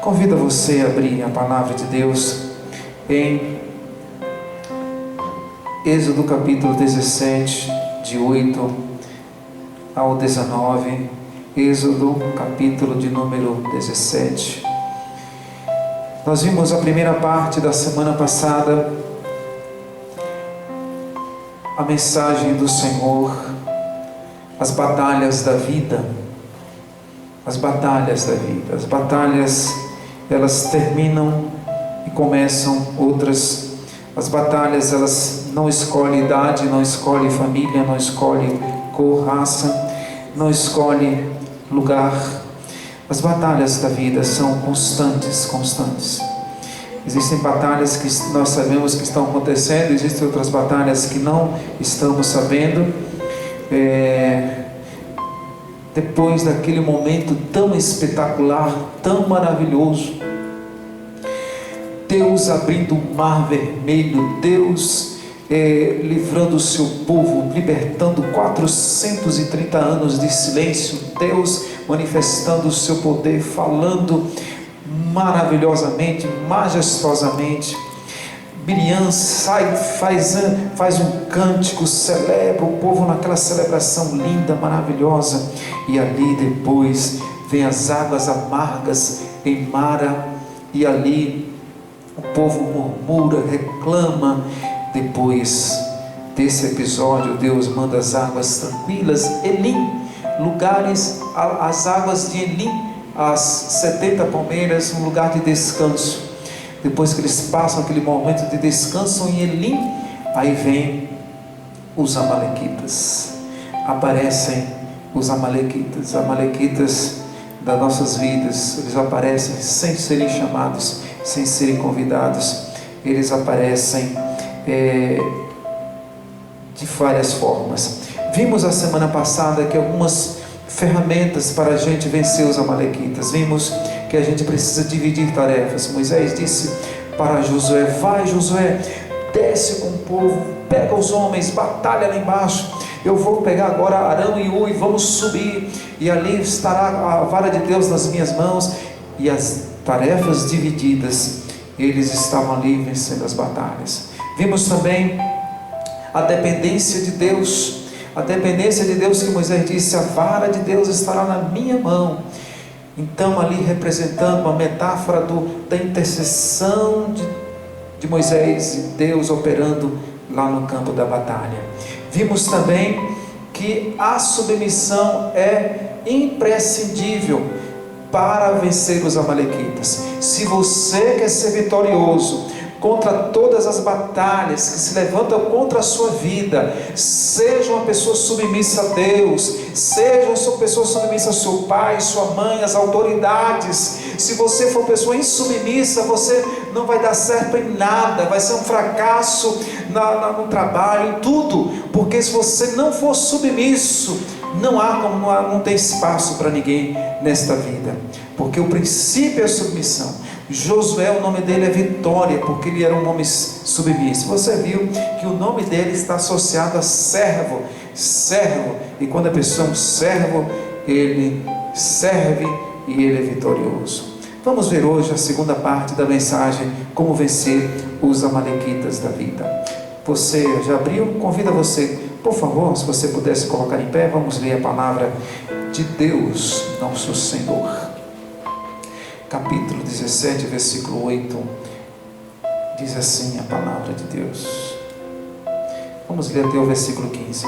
Convido você a abrir a palavra de Deus em Êxodo capítulo 17, de 8 ao 19. Êxodo capítulo de número 17. Nós vimos a primeira parte da semana passada, a mensagem do Senhor, as batalhas da vida. As batalhas da vida. As batalhas, elas terminam e começam outras. As batalhas, elas não escolhem idade, não escolhem família, não escolhem cor, raça, não escolhem lugar. As batalhas da vida são constantes. Existem batalhas que nós sabemos que estão acontecendo, existem outras batalhas que não estamos sabendo. Depois daquele momento tão espetacular, tão maravilhoso, Deus abrindo o mar vermelho, Deus livrando o seu povo, libertando 430 anos de silêncio, Deus manifestando o seu poder, falando maravilhosamente, majestosamente. Miriam sai, faz um cântico, celebra o povo naquela celebração linda, maravilhosa, e ali depois vem as águas amargas em Mara, e ali o povo murmura, reclama. Depois desse episódio, Deus manda as águas tranquilas, Elim, lugares, as águas de Elim, as 70 palmeiras, um lugar de descanso. Depois que eles passam aquele momento de descanso em Elim, aí vem os amalequitas. Aparecem os amalequitas das nossas vidas. Eles aparecem sem serem chamados, sem serem convidados. Eles aparecem de várias formas. Vimos a semana passada que algumas ferramentas para a gente vencer os amalequitas. Vimos que a gente precisa dividir tarefas. Moisés disse para Josué: vai, Josué, desce com o povo, pega os homens, batalha lá embaixo. Eu vou pegar agora Arão e Ui, vamos subir, e ali estará a vara de Deus nas minhas mãos. E as tarefas divididas, eles estavam ali vencendo as batalhas. Vimos também a dependência de Deus. A dependência de Deus, que Moisés disse: a vara de Deus estará na minha mão. Então, ali representando uma metáfora da intercessão de Moisés e Deus operando lá no campo da batalha. Vimos também que a submissão é imprescindível para vencer os amalequitas. Se você quer ser vitorioso contra todas as batalhas que se levantam contra a sua vida, seja uma pessoa submissa a Deus, seja uma pessoa submissa ao seu pai, sua mãe, às autoridades. Se você for pessoa insubmissa, você não vai dar certo em nada, vai ser um fracasso no trabalho, em tudo, porque se você não for submisso, não tem espaço para ninguém nesta vida, porque o princípio é a submissão. Josué, o nome dele é Vitória, porque ele era um homem submisso. Você viu que o nome dele está associado a servo, e quando a pessoa é um servo, ele serve e ele é vitorioso. Vamos ver hoje a segunda parte da mensagem, como vencer os amalequitas da vida. Você já abriu? Convido você, por favor, se você pudesse colocar em pé, vamos ler a palavra de Deus, nosso Senhor. Capítulo 17, versículo 8, diz assim a palavra de Deus. Vamos ler até o versículo 15.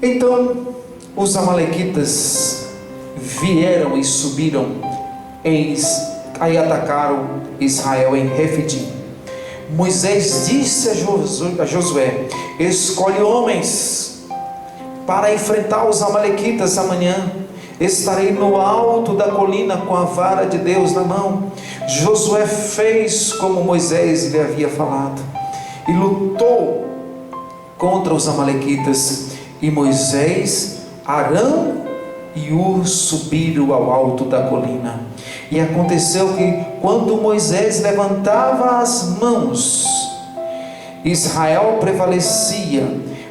Então os amalequitas vieram e subiram, aí atacaram Israel em Refidim. Moisés disse a Josué: escolhe homens para enfrentar os amalequitas amanhã. Estarei no alto da colina com a vara de Deus na mão. Josué fez como Moisés lhe havia falado e lutou contra os amalequitas. E Moisés, Arão e Hur subiram ao alto da colina. E aconteceu que quando Moisés levantava as mãos, Israel prevalecia,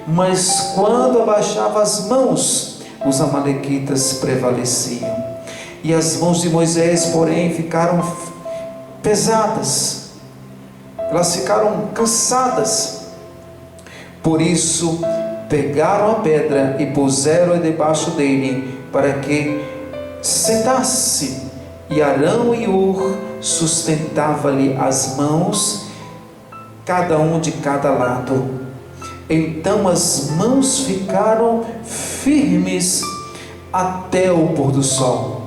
mas quando abaixava as mãos, os amalequitas prevaleciam. E as mãos de Moisés, porém, ficaram pesadas, elas ficaram cansadas. Por isso pegaram a pedra e puseram-a debaixo dele, para que sentasse. E Arão e Hur sustentava-lhe as mãos, cada um de cada lado. Então as mãos ficaram firmes até o pôr do sol.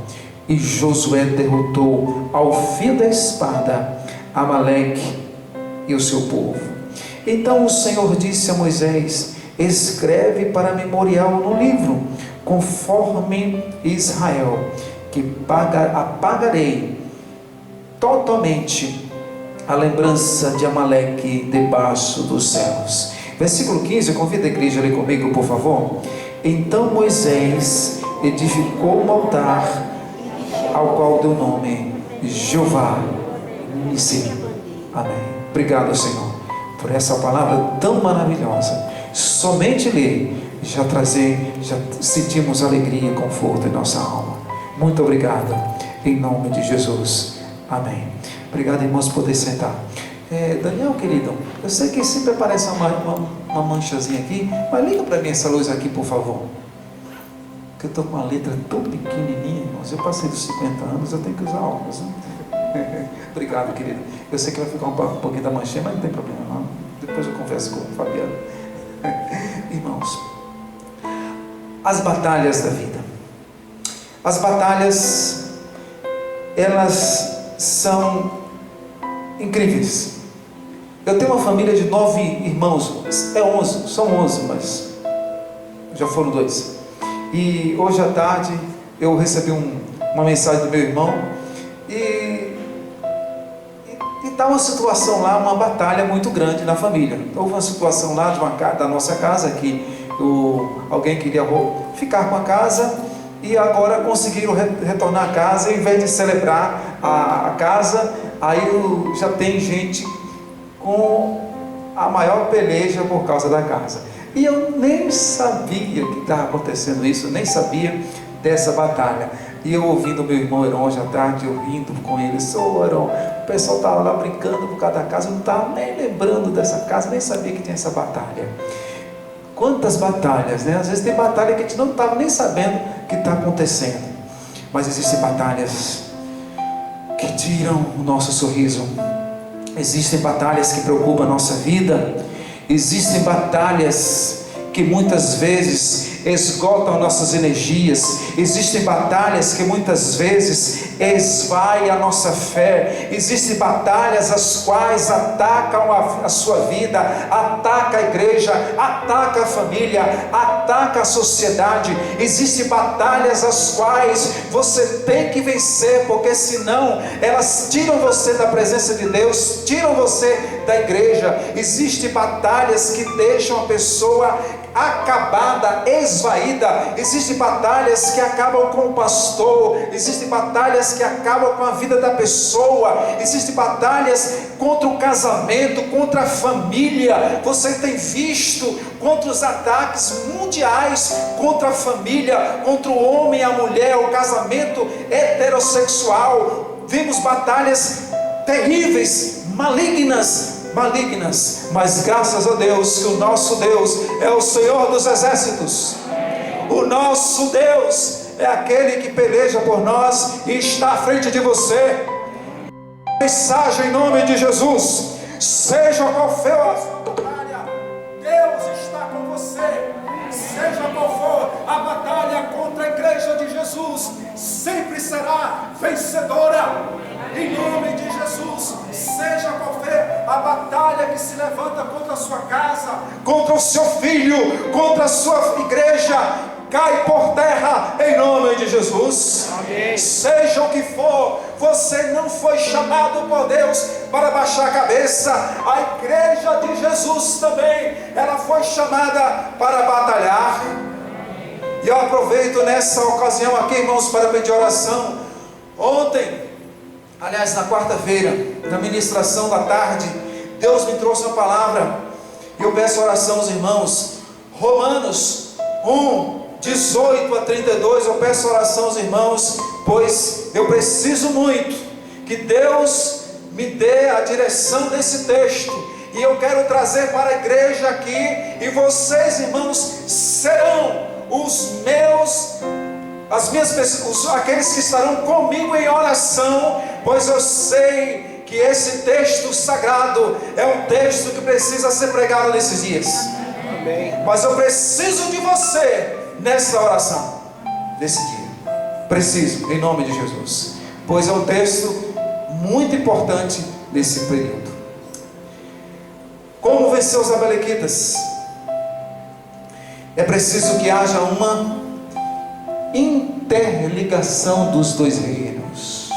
E Josué derrotou ao fio da espada Amaleque e o seu povo. Então o Senhor disse a Moisés: escreve para memorial no livro, conforme Israel, que apagarei totalmente a lembrança de Amaleque debaixo dos céus. Versículo 15, eu convido a igreja a ler comigo, por favor. Então Moisés edificou um altar, ao qual deu nome Jeová Nissi. Amém. Obrigado, Senhor, por essa palavra tão maravilhosa. Somente ler já sentimos alegria e conforto em nossa alma. Muito obrigado, em nome de Jesus. Amém. Obrigado, irmãos, por poder sentar. Daniel, querido, eu sei que sempre aparece uma manchazinha aqui, mas liga para mim essa luz aqui, por favor. Porque eu estou com uma letra tão pequenininha, irmãos. Eu passei dos 50 anos, eu tenho que usar óculos, né? Obrigado, querido. Eu sei que vai ficar um pouquinho da manchinha, mas não tem problema não. Depois eu converso com o Fabiano. Irmãos, as batalhas da vida. As batalhas, elas são incríveis. Eu tenho uma família de 9 irmãos, 11, são 11, mas já foram 2. E hoje à tarde eu recebi uma mensagem do meu irmão e está uma situação lá, uma batalha muito grande na família. Houve uma situação lá da nossa casa que alguém queria ficar com a casa e agora conseguiram retornar à casa. Em vez de celebrar a casa, aí já tem gente com a maior peleja por causa da casa. E eu nem sabia que estava acontecendo isso, nem sabia dessa batalha. E eu ouvindo meu irmão Heron hoje à tarde, eu rindo com ele: sou Heron, o pessoal estava lá brincando por causa da casa, eu não estava nem lembrando dessa casa, nem sabia que tinha essa batalha. Quantas batalhas, né? Às vezes tem batalha que a gente não estava nem sabendo que está acontecendo. Mas existem batalhas que tiram o nosso sorriso. Existem batalhas que preocupam a nossa vida. Existem batalhas que muitas vezes esgotam nossas energias. Existem batalhas que muitas vezes esvaem a nossa fé. Existem batalhas as quais atacam a sua vida, atacam a igreja, atacam a família, atacam a sociedade. Existem batalhas as quais você tem que vencer, porque senão elas tiram você da presença de Deus, tiram você da igreja. Existem batalhas que deixam a pessoa acabada, esvaída. Existem batalhas que acabam com o pastor, existem batalhas que acabam com a vida da pessoa, existem batalhas contra o casamento, contra a família. Você tem visto contra os ataques mundiais contra a família, contra o homem e a mulher, o casamento heterossexual. Vimos batalhas terríveis, malignas, mas graças a Deus que o nosso Deus é o Senhor dos exércitos. O nosso Deus é aquele que peleja por nós e está à frente de você. Mensagem em nome de Jesus: seja qual for a batalha, Deus está com você. Seja qual for a batalha contra a igreja de Jesus, sempre será vencedora. Em nome de Jesus, seja qual for a batalha que se levanta contra a sua casa, contra o seu filho, contra a sua igreja, cai por terra em nome de Jesus. Amém. Seja o que for, você não foi chamado por Deus para baixar a cabeça. A igreja de Jesus também, ela foi chamada para batalhar. E eu aproveito nessa ocasião aqui, irmãos, para pedir oração. Ontem, aliás, na quarta-feira, na ministração da tarde, Deus me trouxe uma palavra, e eu peço oração aos irmãos. Romanos 1, 18 a 32, eu peço oração aos irmãos, pois eu preciso muito que Deus me dê a direção desse texto, e eu quero trazer para a igreja aqui, e vocês, irmãos, serão aqueles que estarão comigo em oração, pois eu sei que esse texto sagrado é um texto que precisa ser pregado nesses dias. Amém. Mas eu preciso de você nessa oração, nesse dia. Preciso, em nome de Jesus, pois é um texto muito importante nesse período. Como vencer os amalequitas? É preciso que haja uma interligação dos dois reinos.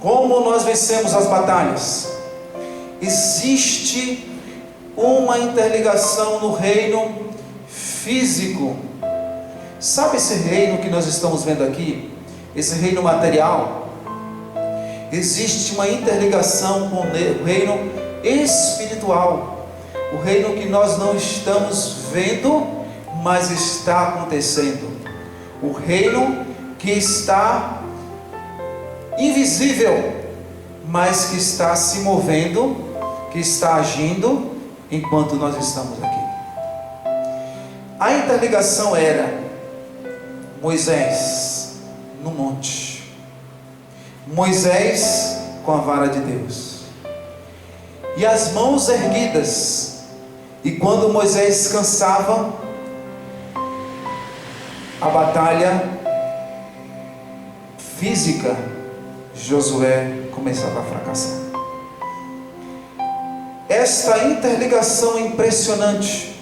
Como nós vencemos as batalhas? Existe uma interligação no reino físico. Sabe esse reino que nós estamos vendo aqui? Esse reino material? Existe uma interligação com o reino espiritual. O reino que nós não estamos vendo, mas está acontecendo. O reino que está invisível, mas que está se movendo, que está agindo enquanto nós estamos aqui. A interligação era Moisés no monte, Moisés com a vara de Deus, e as mãos erguidas, e quando Moisés cansava, a batalha física, Josué começava a fracassar. Esta interligação impressionante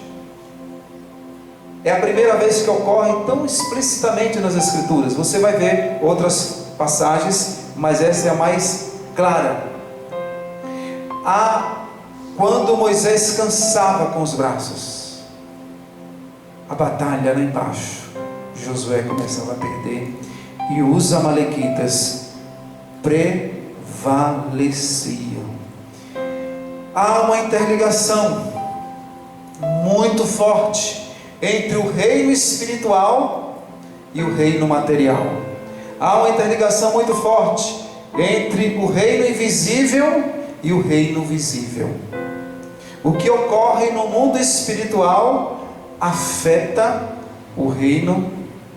é a primeira vez que ocorre tão explicitamente nas Escrituras. Você vai ver outras passagens, mas essa é a mais clara. Quando Moisés cansava com os braços, a batalha lá embaixo, Josué começava a perder, e os amalequitas prevaleciam. Há uma interligação muito forte entre o reino espiritual e o reino material. Há uma interligação muito forte entre o reino invisível e o reino visível. O que ocorre no mundo espiritual afeta o reino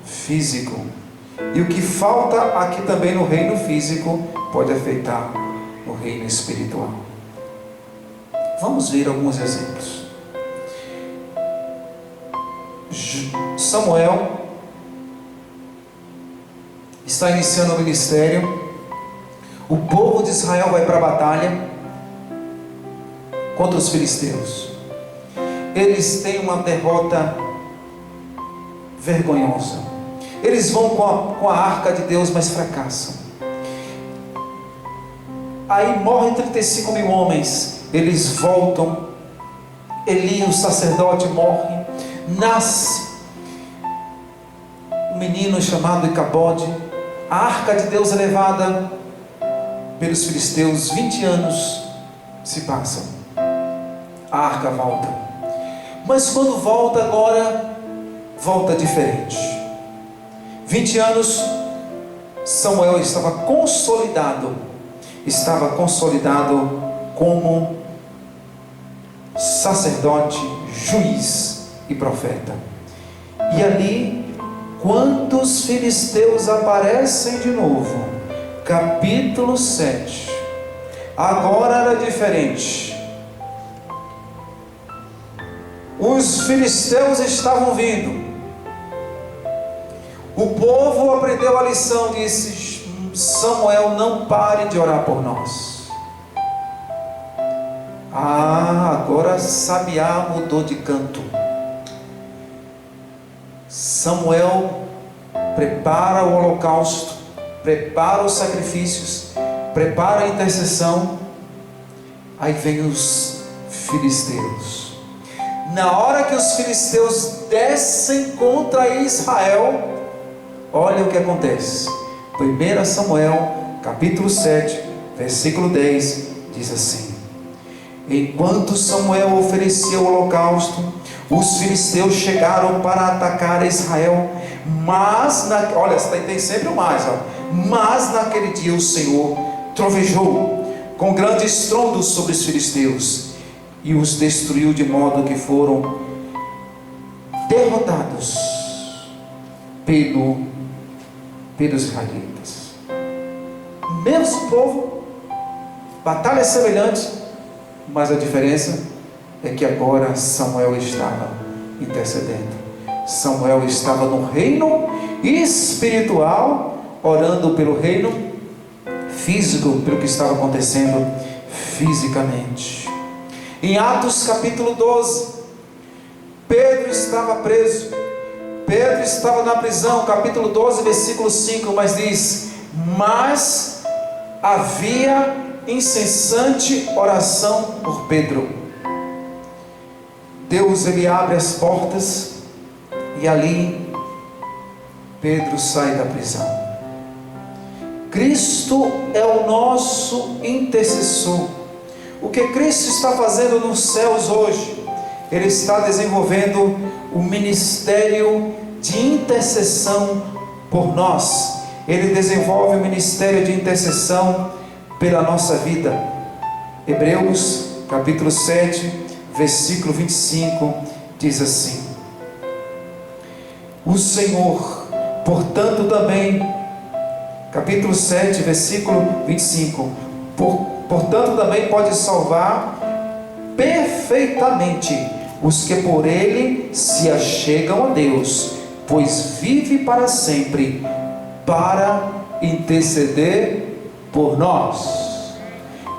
físico, e o que falta aqui também no reino físico pode afetar o reino espiritual. Vamos ver alguns exemplos. Samuel está iniciando o ministério. O povo de Israel vai para a batalha contra os filisteus. Eles têm uma derrota vergonhosa. Eles vão com a arca de Deus, mas fracassam. Aí morrem 35 mil homens. Eles voltam. Eli, o sacerdote, morre. Nasce um menino chamado Icabode. A arca de Deus é levada pelos filisteus. 20 anos se passam. A arca volta. Mas quando volta agora, volta diferente. 20 anos, Samuel estava consolidado como sacerdote, juiz e profeta. E ali, quando os filisteus aparecem de novo, capítulo 7, agora era diferente. Os filisteus estavam vindo. O povo aprendeu a lição, disse: Samuel, não pare de orar por nós. Agora Sabiá mudou de canto. Samuel prepara o holocausto, prepara os sacrifícios, prepara a intercessão. Aí vem os filisteus. Na hora que os filisteus descem contra Israel, olha o que acontece. 1 Samuel, capítulo 7, versículo 10, diz assim: Enquanto Samuel oferecia o holocausto, os filisteus chegaram para atacar Israel, olha, tem sempre o mais, mas naquele dia o Senhor trovejou com grande estrondo sobre os filisteus e os destruiu, de modo que foram derrotados pelos israelitas. Mesmo povo, batalha semelhante, mas a diferença é que agora Samuel estava intercedendo. Samuel estava no reino espiritual, orando pelo reino físico, pelo que estava acontecendo fisicamente. Em Atos capítulo 12, Pedro estava preso, Pedro estava na prisão, capítulo 12, versículo 5, mas diz: mas havia incessante oração por Pedro. Deus, ele abre as portas, e ali Pedro sai da prisão. Cristo é o nosso intercessor. O que Cristo está fazendo nos céus hoje? Ele está desenvolvendo o ministério de intercessão por nós. Ele desenvolve o ministério de intercessão pela nossa vida. Hebreus capítulo 7, versículo 25 diz assim: o Senhor, portanto também, capítulo 7, versículo 25, portanto também pode salvar perfeitamente os que por ele se achegam a Deus, pois vive para sempre para interceder por nós.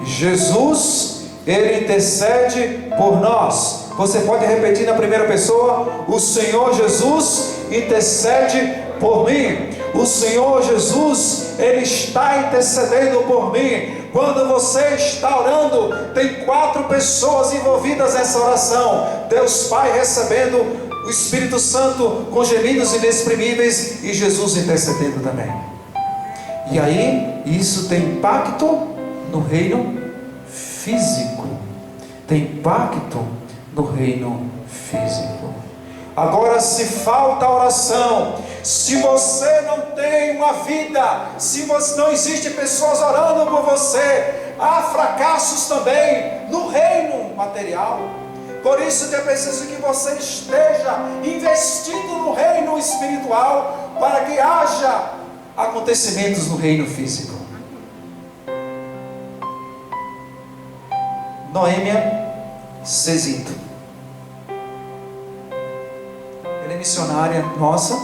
Jesus, ele intercede por nós. Você pode repetir na primeira pessoa: o Senhor Jesus intercede por mim. O Senhor Jesus, ele está intercedendo por mim. Quando você está orando, tem 4 pessoas envolvidas nessa oração: Deus Pai recebendo o Espírito Santo com gemidos inexprimíveis, e Jesus intercedendo também. E aí, isso tem impacto no reino físico. Tem impacto no reino físico. Agora, se falta oração, se você não tem uma vida, se você não existe pessoas orando por você, há fracassos também no reino material. Por isso que é preciso que você esteja investindo no reino espiritual, para que haja acontecimentos no reino físico. Noêmia Cezito, ela é missionária nossa,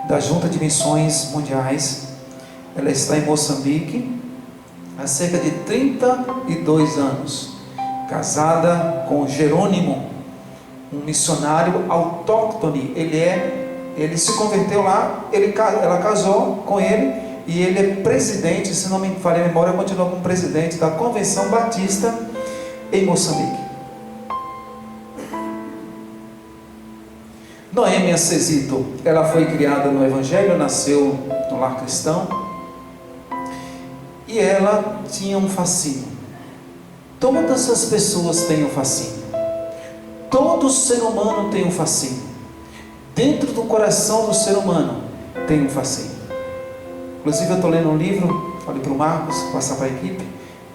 da Junta de Missões Mundiais. Ela está em Moçambique há cerca de 32 anos, casada com Jerônimo, um missionário autóctone. Ele se converteu lá, ela casou com ele, e ele é presidente, se não me falha a memória, continua como presidente da Convenção Batista em Moçambique. Noêmia Cezito, ela foi criada no Evangelho, nasceu no lar cristão, e ela tinha um fascínio. Todas as pessoas têm um fascínio. Todo ser humano tem um fascínio. Dentro do coração do ser humano tem um fascínio. Inclusive eu estou lendo um livro, falei para o Marcos, passar para a equipe,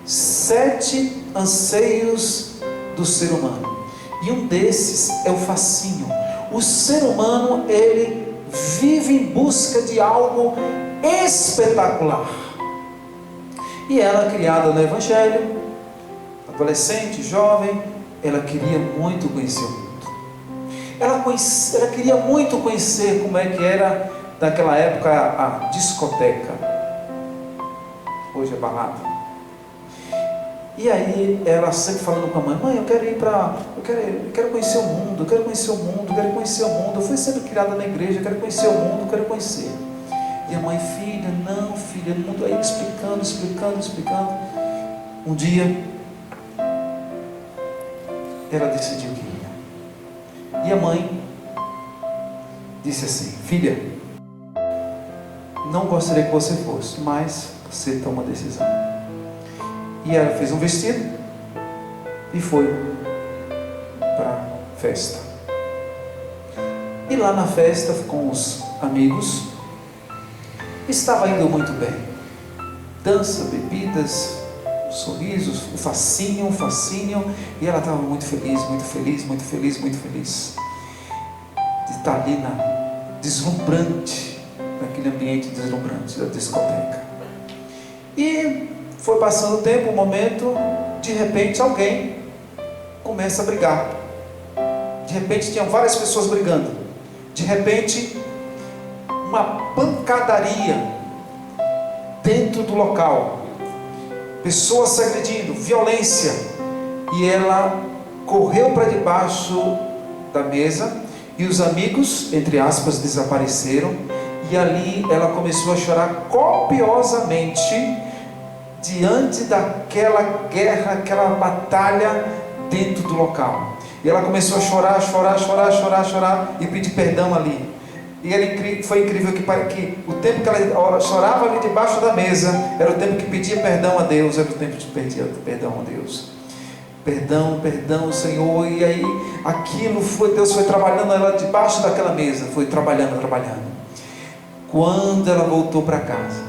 7 anseios do ser humano. E um desses é o fascínio. O ser humano, ele vive em busca de algo espetacular. E ela, criada no Evangelho, adolescente, jovem, ela queria muito conhecer o mundo. Ela queria muito conhecer como é que era naquela época a discoteca. Hoje é balada. E aí ela sempre falando com a mãe: eu quero ir para, eu quero conhecer o mundo, eu quero conhecer o mundo, eu quero conhecer o mundo. Eu fui sempre criada na igreja, eu quero conhecer o mundo, eu quero conhecer. E a mãe: filha, não filha, o mundo. Aí explicando. Um dia ela decidiu que ia. E a mãe disse assim: filha, não gostaria que você fosse, mas você toma a decisão. E ela fez um vestido e foi para a festa. E lá na festa com os amigos, estava indo muito bem. Dança, bebidas, sorrisos, um fascínio, e ela estava muito feliz, muito feliz, muito feliz, muito feliz de estar ali deslumbrante, naquele ambiente deslumbrante da discoteca. E foi passando o tempo, um momento, de repente alguém começa a brigar. De repente tinham várias pessoas brigando. De repente, uma pancadaria dentro do local. Pessoas se agredindo, violência. E ela correu para debaixo da mesa e os amigos, entre aspas, desapareceram. E ali ela começou a chorar copiosamente diante daquela guerra, aquela batalha dentro do local. E ela começou a chorar e pedir perdão ali. E foi incrível que o tempo que ela chorava ali debaixo da mesa era o tempo que pedia perdão a Deus, era o tempo de pedir perdão a Deus. Perdão, Senhor. E aí Deus foi trabalhando ela debaixo daquela mesa, foi trabalhando. Quando ela voltou para casa,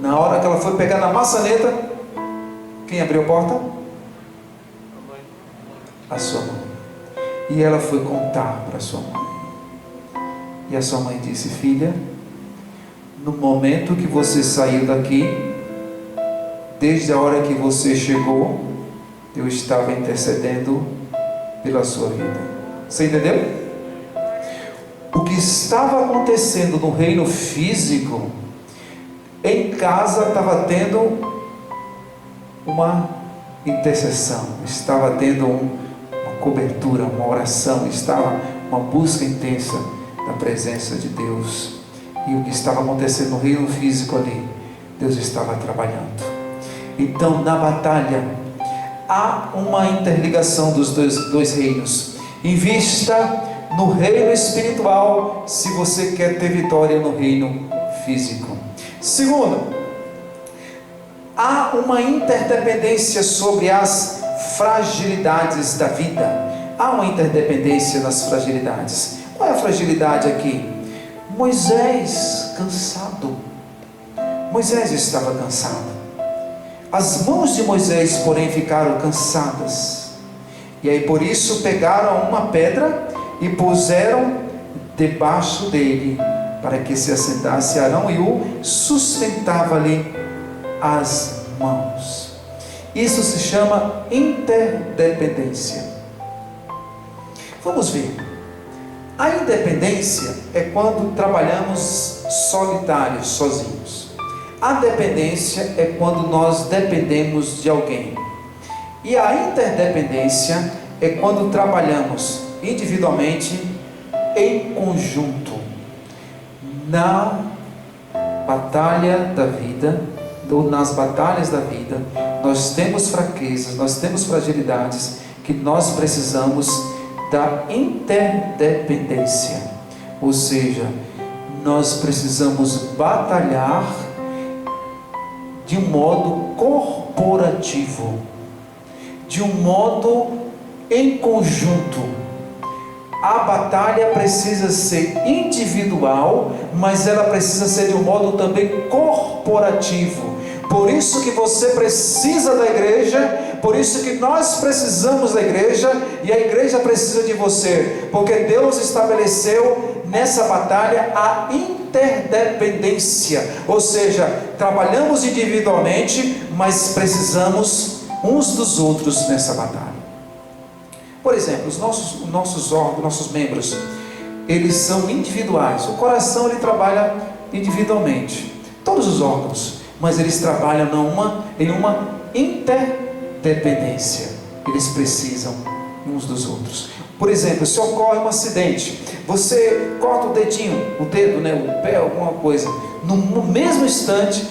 na hora que ela foi pegar na maçaneta, quem abriu a porta? A sua mãe. E ela foi contar para sua mãe. E a sua mãe disse: filha, no momento que você saiu daqui, desde a hora que você chegou, eu estava intercedendo pela sua vida. Você entendeu? O que estava acontecendo no reino físico, em casa estava tendo uma intercessão, estava tendo uma cobertura, uma oração, estava uma busca intensa da presença de Deus. E o que estava acontecendo no reino físico ali, Deus estava trabalhando. Então, na batalha, há uma interligação dos dois reinos. Invista no reino espiritual se você quer ter vitória no reino físico. Segundo, há uma interdependência sobre as fragilidades da vida. Há uma interdependência nas fragilidades. Qual é a fragilidade aqui? Moisés cansado. Moisés estava cansado. As mãos de Moisés, porém, ficaram cansadas. E aí por isso pegaram uma pedra e puseram debaixo dele, para que se assentasse Arão e o sustentava-lhe as mãos. Isso se chama interdependência. Vamos ver. A independência é quando trabalhamos solitários, sozinhos. A dependência é quando nós dependemos de alguém. E a interdependência é quando trabalhamos individualmente, em conjunto. Na batalha da vida, ou nas batalhas da vida, nós temos fraquezas, nós temos fragilidades, que nós precisamos da interdependência. Ou seja, nós precisamos batalhar de um modo corporativo, de um modo em conjunto. A batalha precisa ser individual, mas ela precisa ser de um modo também corporativo. Por isso que você precisa da igreja, por isso que nós precisamos da igreja, e a igreja precisa de você, porque Deus estabeleceu nessa batalha a interdependência, ou seja, trabalhamos individualmente, mas precisamos uns dos outros nessa batalha. Por exemplo, os nossos órgãos, nossos membros, eles são individuais. O coração, ele trabalha individualmente, todos os órgãos, mas eles trabalham em uma interdependência. Eles precisam uns dos outros. Por exemplo, se ocorre um acidente, você corta o dedinho, o dedo, o pé, alguma coisa, no mesmo instante,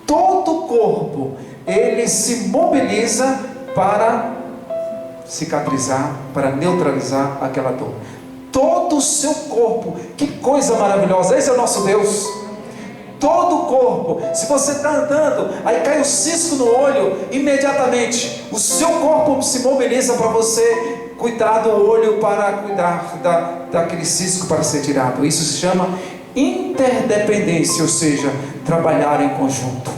todo o corpo, ele se mobiliza para cicatrizar, para neutralizar aquela dor. Todo o seu corpo, que coisa maravilhosa, esse é o nosso Deus. Todo o corpo, se você está andando, aí cai um cisco no olho, imediatamente o seu corpo se mobiliza para você cuidar do olho para cuidar daquele cisco para ser tirado. Isso se chama interdependência, ou seja, trabalhar em conjunto.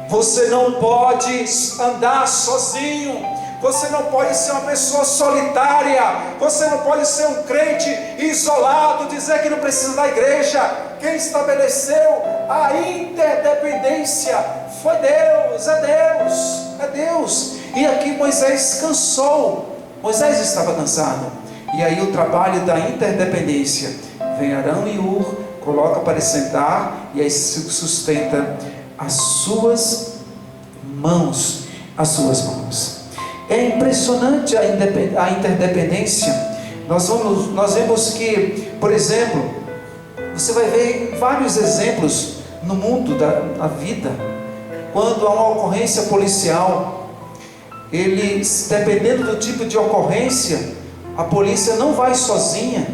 Você não pode andar sozinho, você não pode ser uma pessoa solitária, você não pode ser um crente isolado, dizer que não precisa da igreja. Quem estabeleceu a interdependência foi Deus, é Deus. E aqui Moisés cansou, Moisés estava cansado, e aí o trabalho da interdependência, vem Arão e Hur, coloca para sentar, e aí sustenta as suas mãos. É impressionante a interdependência. Nós vemos que, por exemplo, você vai ver vários exemplos no mundo da vida, quando há uma ocorrência policial, dependendo do tipo de ocorrência, a polícia não vai sozinha,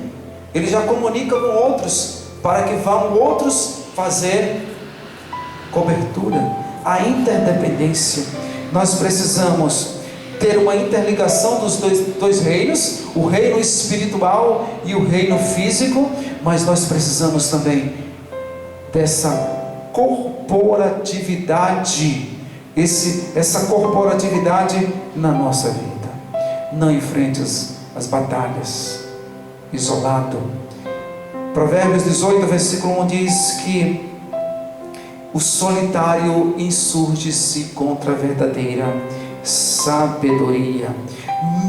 ele já comunica com outros, para que vão outros fazer cobertura. A interdependência, nós precisamos ter uma interligação dos dois reinos, o reino espiritual e o reino físico, mas nós precisamos também dessa corporatividade, essa corporatividade na nossa vida. Não enfrente as batalhas isolado. Provérbios 18, versículo 1 diz que o solitário insurge-se contra a verdadeira sabedoria.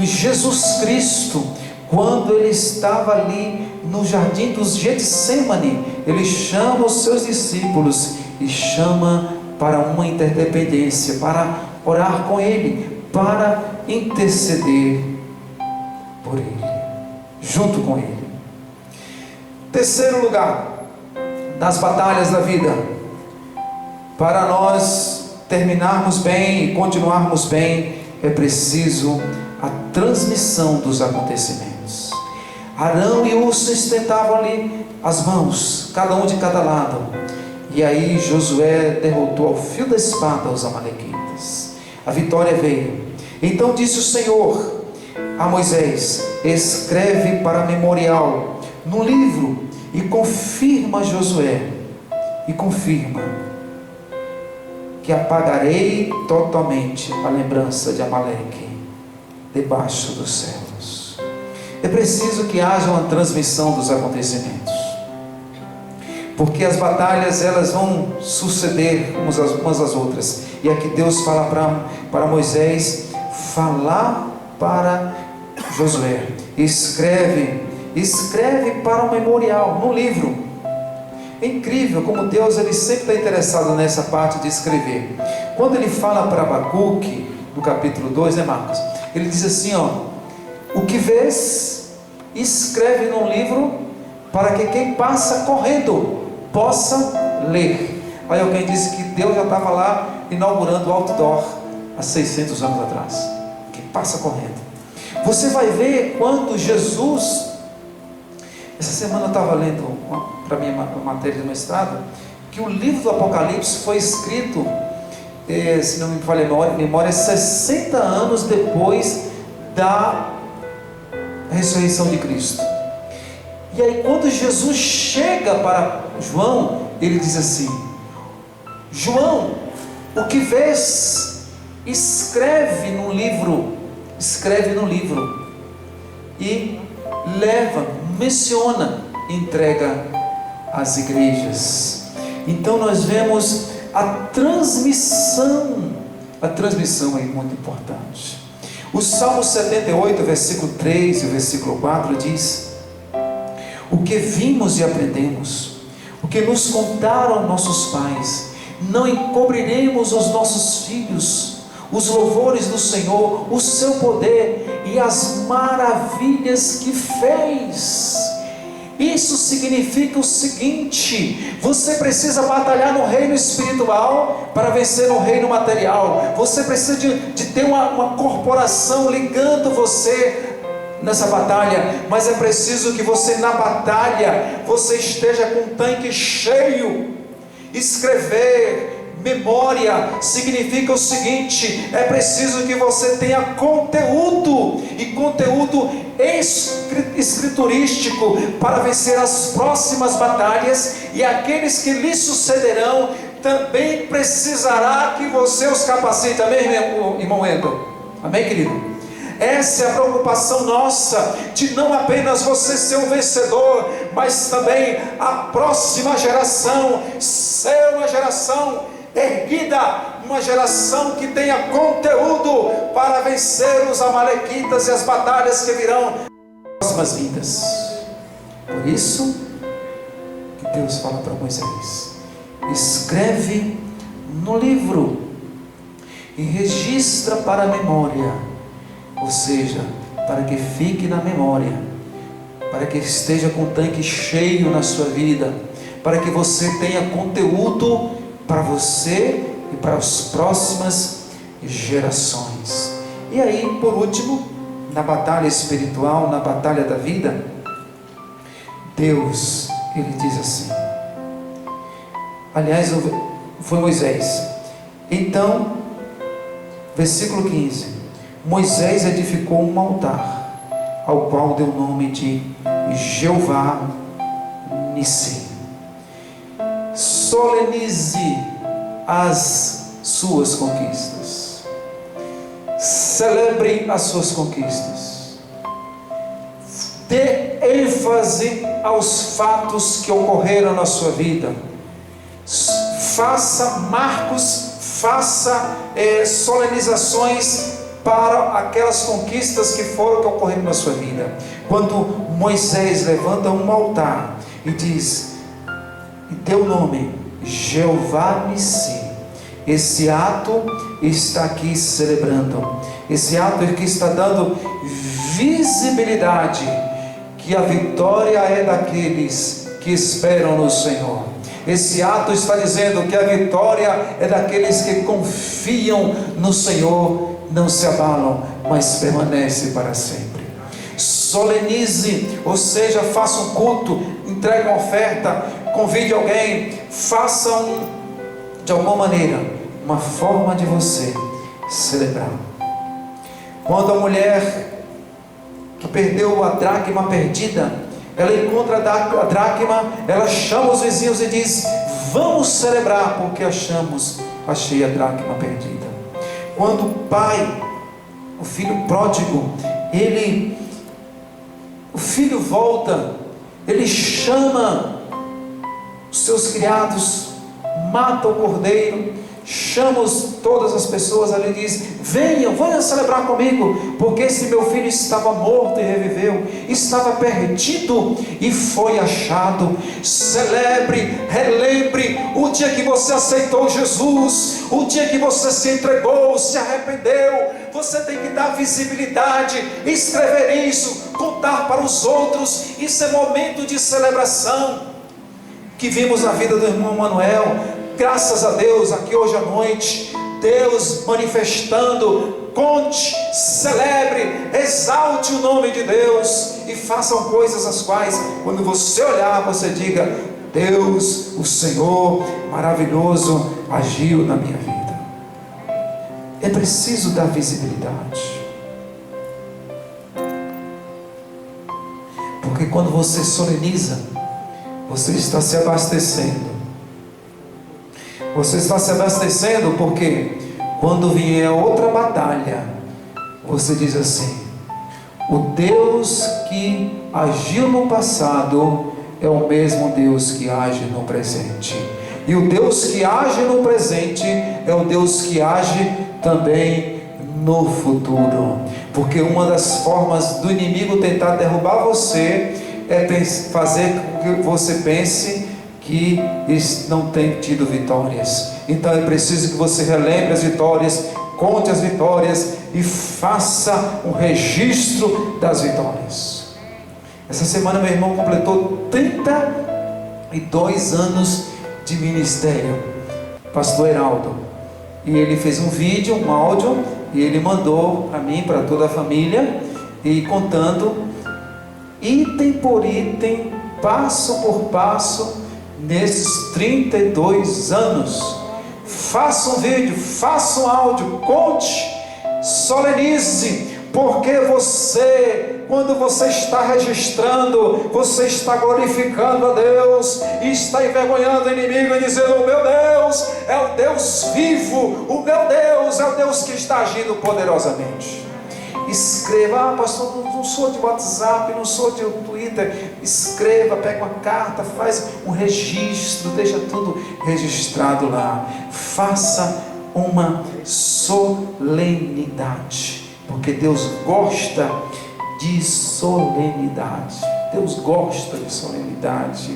Jesus Cristo, quando ele estava ali no jardim dos Getsêmani, ele chama os seus discípulos e chama para uma interdependência, para orar com ele, para interceder por ele, junto com ele. Terceiro lugar, nas batalhas da vida, para nós terminarmos bem e continuarmos bem, é preciso a transmissão dos acontecimentos. Arão e Hur sustentavam ali as mãos, cada um de cada lado, e aí Josué derrotou ao fio da espada os amalequitas. A vitória veio. Então disse o Senhor a Moisés: escreve para memorial no livro e confirma Josué, e confirma que apagarei totalmente a lembrança de Amaleque debaixo dos céus. É preciso que haja uma transmissão dos acontecimentos, porque as batalhas elas vão suceder umas às outras, e aqui Deus fala para Moisés falar para Josué: escreve para o memorial no livro. É incrível como Deus ele sempre está interessado nessa parte de escrever. Quando ele fala para Abacuque, no capítulo 2, né, Marcos? Ele diz assim, o que vês, escreve num livro, para que quem passa correndo possa ler. Aí alguém disse que Deus já estava lá inaugurando o outdoor há 600 anos atrás. Quem passa correndo. Você vai ver quando Jesus... Essa semana eu estava lendo para minha matéria de mestrado, que o livro do Apocalipse foi escrito, se não me falha a memória, 60 anos depois da ressurreição de Cristo. E aí quando Jesus chega para João, ele diz assim: João, o que vês, escreve no livro, e menciona, entrega às igrejas. Então nós vemos a transmissão é muito importante. O Salmo 78, versículo 3 e o versículo 4 diz: o que vimos e aprendemos, o que nos contaram nossos pais, não encobriremos aos nossos filhos os louvores do Senhor, o seu poder e as maravilhas que fez. Isso significa o seguinte: você precisa batalhar no reino espiritual para vencer no reino material. Você precisa de ter uma corporação ligando você nessa batalha, mas é preciso que você na batalha, você esteja com o tanque cheio. Escrever, memória significa o seguinte: é preciso que você tenha conteúdo, e conteúdo escriturístico, para vencer as próximas batalhas, e aqueles que lhe sucederão também precisará que você os capacite. Amém, irmão Wendel? Amém, querido? Essa é a preocupação nossa, de não apenas você ser um vencedor, mas também a próxima geração ser uma geração erguida, uma geração que tenha conteúdo para vencer os amalequitas e as batalhas que virão nas próximas vidas. Por isso que Deus fala para Moisés: escreve no livro e registra para a memória. Ou seja, para que fique na memória, para que esteja com o tanque cheio na sua vida, para que você tenha conteúdo para você e para as próximas gerações. E aí, por último, na batalha espiritual, na batalha da vida, Deus, Ele diz assim, aliás, foi Moisés. Então, versículo 15: Moisés edificou um altar, ao qual deu o nome de Jeová Nissi. Solenize as suas conquistas, celebre as suas conquistas, dê ênfase aos fatos que ocorreram na sua vida, faça marcos, faça solenizações para aquelas conquistas que ocorreram na sua vida. Quando Moisés levanta um altar e diz, e deu o nome Jeová Nissi, esse ato está aqui celebrando, esse ato aqui está dando visibilidade que a vitória é daqueles que esperam no Senhor. Esse ato está dizendo que a vitória é daqueles que confiam no Senhor, não se abalam, mas permanece para sempre. Solenize, ou seja, faça um culto, entregue uma oferta, convide alguém, faça de alguma maneira, uma forma de você celebrar. Quando a mulher que perdeu a dracma perdida, ela encontra a dracma, ela chama os vizinhos e diz, vamos celebrar, porque achei a dracma perdida. Quando o pai, o filho pródigo, o filho volta, ele chama os seus criados, mata o cordeiro, chama todas as pessoas ali e diz, venham celebrar comigo, porque esse meu filho estava morto e reviveu, estava perdido e foi achado. Celebre, relembre o dia que você aceitou Jesus, o dia que você se entregou, se arrependeu. Você tem que dar visibilidade, escrever isso, contar para os outros. Isso é momento de celebração que vimos na vida do irmão Manuel. Graças a Deus, aqui hoje à noite, Deus manifestando. Conte, celebre, exalte o nome de Deus e façam coisas as quais, quando você olhar, você diga, Deus, o Senhor maravilhoso agiu na minha vida. É preciso dar visibilidade, porque quando você soleniza, você está se abastecendo. Você está se abastecendo porque quando vier outra batalha, você diz assim, o Deus que agiu no passado é o mesmo Deus que age no presente, e o Deus que age no presente é o Deus que age também no futuro. Porque uma das formas do inimigo tentar derrubar você é fazer com que você pense que não tem tido vitórias. Então é preciso que você relembre as vitórias, conte as vitórias e faça um registro das vitórias. Essa semana meu irmão completou 32 anos de ministério, pastor Heraldo, e ele fez um vídeo, um áudio, e ele mandou para mim, para toda a família, e contando item por item, passo por passo, nesses 32 anos, faça um vídeo, faça um áudio, conte, solenize, porque você, quando você está registrando, você está glorificando a Deus e está envergonhando o inimigo e dizendo: o meu Deus é o Deus vivo, o meu Deus é o Deus que está agindo poderosamente. Escreva: pastor, não sou de WhatsApp, não sou de Twitter. Escreva, pega uma carta, faz um registro, deixa tudo registrado lá. Faça uma solenidade, porque Deus gosta de solenidade. Deus gosta de solenidade.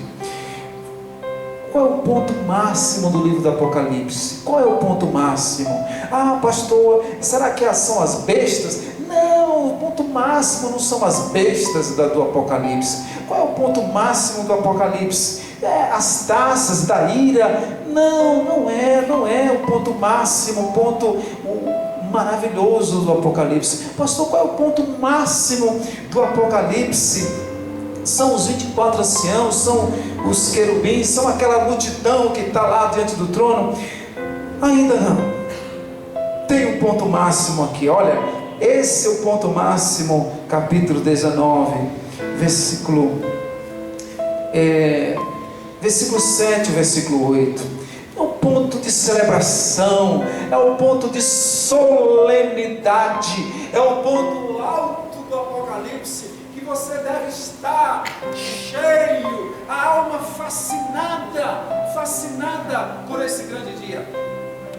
Qual é o ponto máximo do livro do Apocalipse? Qual é o ponto máximo? Ah, pastor, será que são as bestas? Não, o ponto máximo não são as bestas do Apocalipse. Qual é o ponto máximo do Apocalipse? As taças da ira? Não é o ponto máximo, o ponto maravilhoso do Apocalipse. Pastor, qual é o ponto máximo do Apocalipse? São os 24 anciãos, são os querubins, são aquela multidão que está lá diante do trono? Ainda não. Tem um ponto máximo aqui, olha, esse é o ponto máximo, capítulo 19, versículo 7, versículo 8. É um ponto de celebração, é um ponto de solenidade, é um ponto alto do Apocalipse, que você deve estar cheio, a alma fascinada por esse grande dia.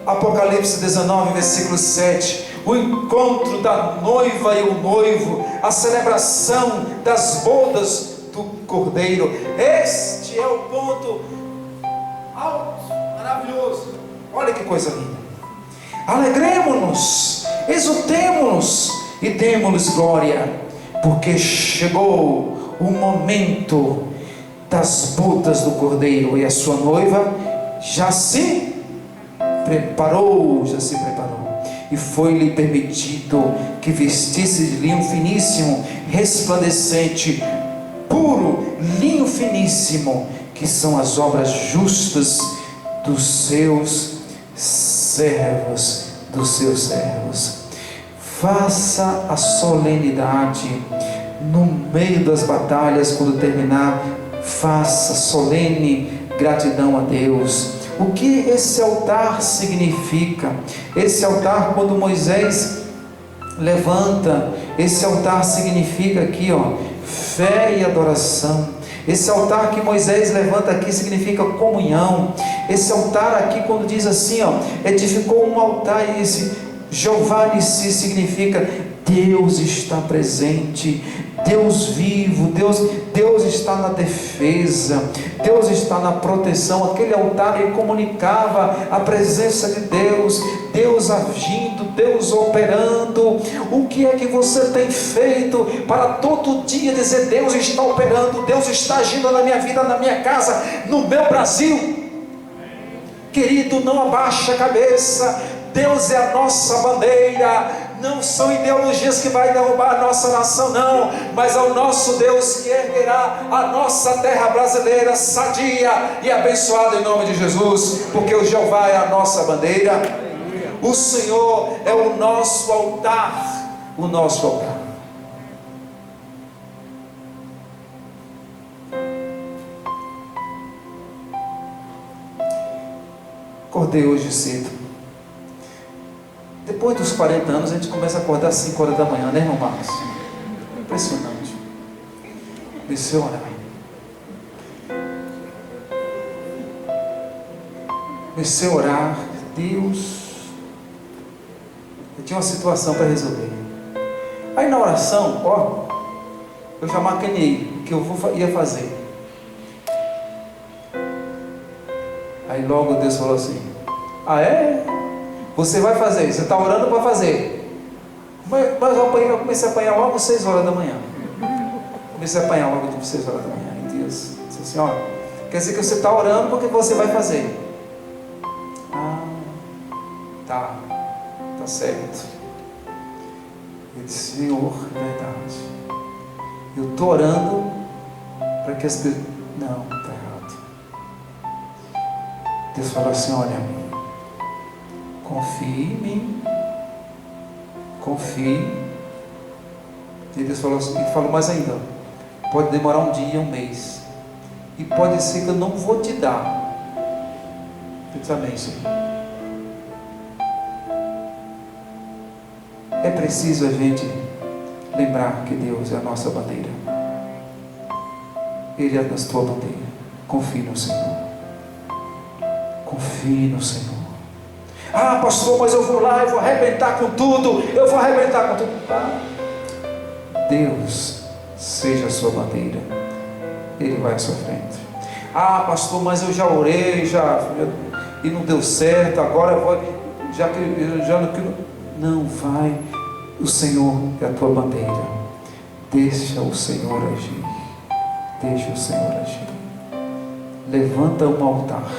Apocalipse 19, versículo 7, o encontro da noiva e o noivo, a celebração das bodas do Cordeiro. Este é o ponto alto, maravilhoso. Olha que coisa linda. Alegremos-nos, exultemos-nos e demos-lhes glória, porque chegou o momento das bodas do Cordeiro, e a sua noiva já se preparou, e foi-lhe permitido que vestisse de linho finíssimo, resplandecente, puro, linho finíssimo, que são as obras justas dos seus servos, Faça a solenidade no meio das batalhas. Quando terminar, faça solene gratidão a Deus. O que esse altar significa? Esse altar, quando Moisés levanta, esse altar significa aqui, fé e adoração. Esse altar que Moisés levanta aqui significa comunhão. Esse altar aqui, quando diz assim, edificou um altar, e esse Jeová Nissi significa Deus está presente, Deus vivo, Deus está na defesa, Deus está na proteção. Aquele altar, ele comunicava a presença de Deus, Deus agindo, Deus operando. O que é que você tem feito para todo dia dizer: Deus está operando, Deus está agindo na minha vida, na minha casa, no meu Brasil? Querido, não abaixe a cabeça. Deus é a nossa bandeira. Não são ideologias que vai derrubar a nossa nação, não, mas é o nosso Deus que erguerá a nossa terra brasileira sadia e abençoada em nome de Jesus, porque o Jeová é a nossa bandeira. O Senhor é o nosso altar, o nosso altar. Acordei hoje cedo. Depois dos 40 anos, a gente começa a acordar às 5 horas da manhã, né, irmão Marcos? Impressionante. Comecei a orar. Comecei a orar. Deus, eu tinha uma situação para resolver. Aí na oração, eu já maquinei o que eu ia fazer. Aí logo Deus falou assim: ah, é? Você vai fazer, você está orando para fazer. Mas eu comecei a apanhar logo às 6 horas da manhã. Comecei a apanhar logo às 6 horas da manhã. E Deus disse assim: quer dizer que você está orando porque você vai fazer. Ah, tá certo. Eu disse: Senhor, é verdade. Eu estou orando para que as pessoas... Não, está errado. Deus falou assim: olha, confie em mim, confie. E Deus falou, ele falou mais ainda, pode demorar um dia, um mês, e pode ser que eu não vou te dar. Eu disse amém, Senhor. É preciso a gente lembrar que Deus é a nossa bandeira. Ele é a tua bandeira. Confie no Senhor. Confie no Senhor. Ah, pastor, mas eu vou lá, eu vou arrebentar com tudo. Eu vou arrebentar com tudo. Ah, Deus seja a sua bandeira. Ele vai à sua frente. Ah, pastor, mas eu já orei, e não deu certo. Agora eu vou, não vai. O Senhor é a tua bandeira. Deixa o Senhor agir. Deixa o Senhor agir. Levanta um altar.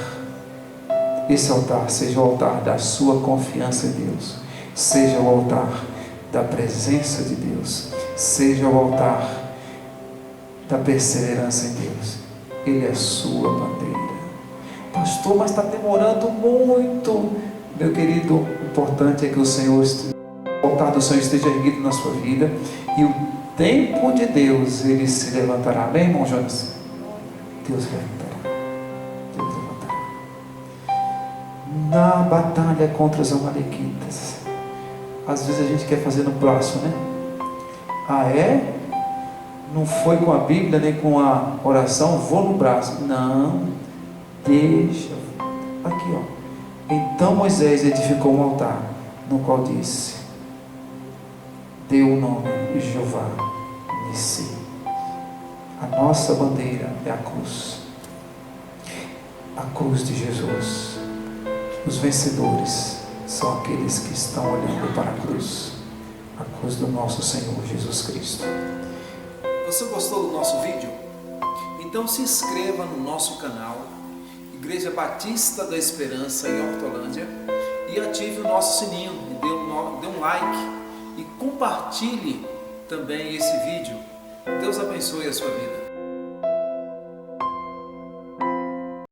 Esse altar seja o altar da sua confiança em Deus. Seja o altar da presença de Deus. Seja o altar da perseverança em Deus. Ele é a sua bandeira. Pastor, mas está demorando muito. Meu querido, o importante é que o altar do Senhor esteja erguido na sua vida. E o tempo de Deus, Ele se levantará. Amém, irmão Jonas? Deus levantará. Deus levantará. Na batalha contra os amalequitas, às vezes a gente quer fazer no braço, né? Ah, é? Não foi com a Bíblia nem com a oração, vou no braço. Não, deixa. Aqui, ó. Então Moisés edificou um altar, no qual disse: deu o nome de Jeová Nissi. A nossa bandeira é a cruz. A cruz de Jesus. Os vencedores são aqueles que estão olhando para a cruz. A cruz do nosso Senhor Jesus Cristo. Você gostou do nosso vídeo? Então se inscreva no nosso canal Igreja Batista da Esperança em Hortolândia e ative o nosso sininho, dê um like e compartilhe também esse vídeo. Deus abençoe a sua vida.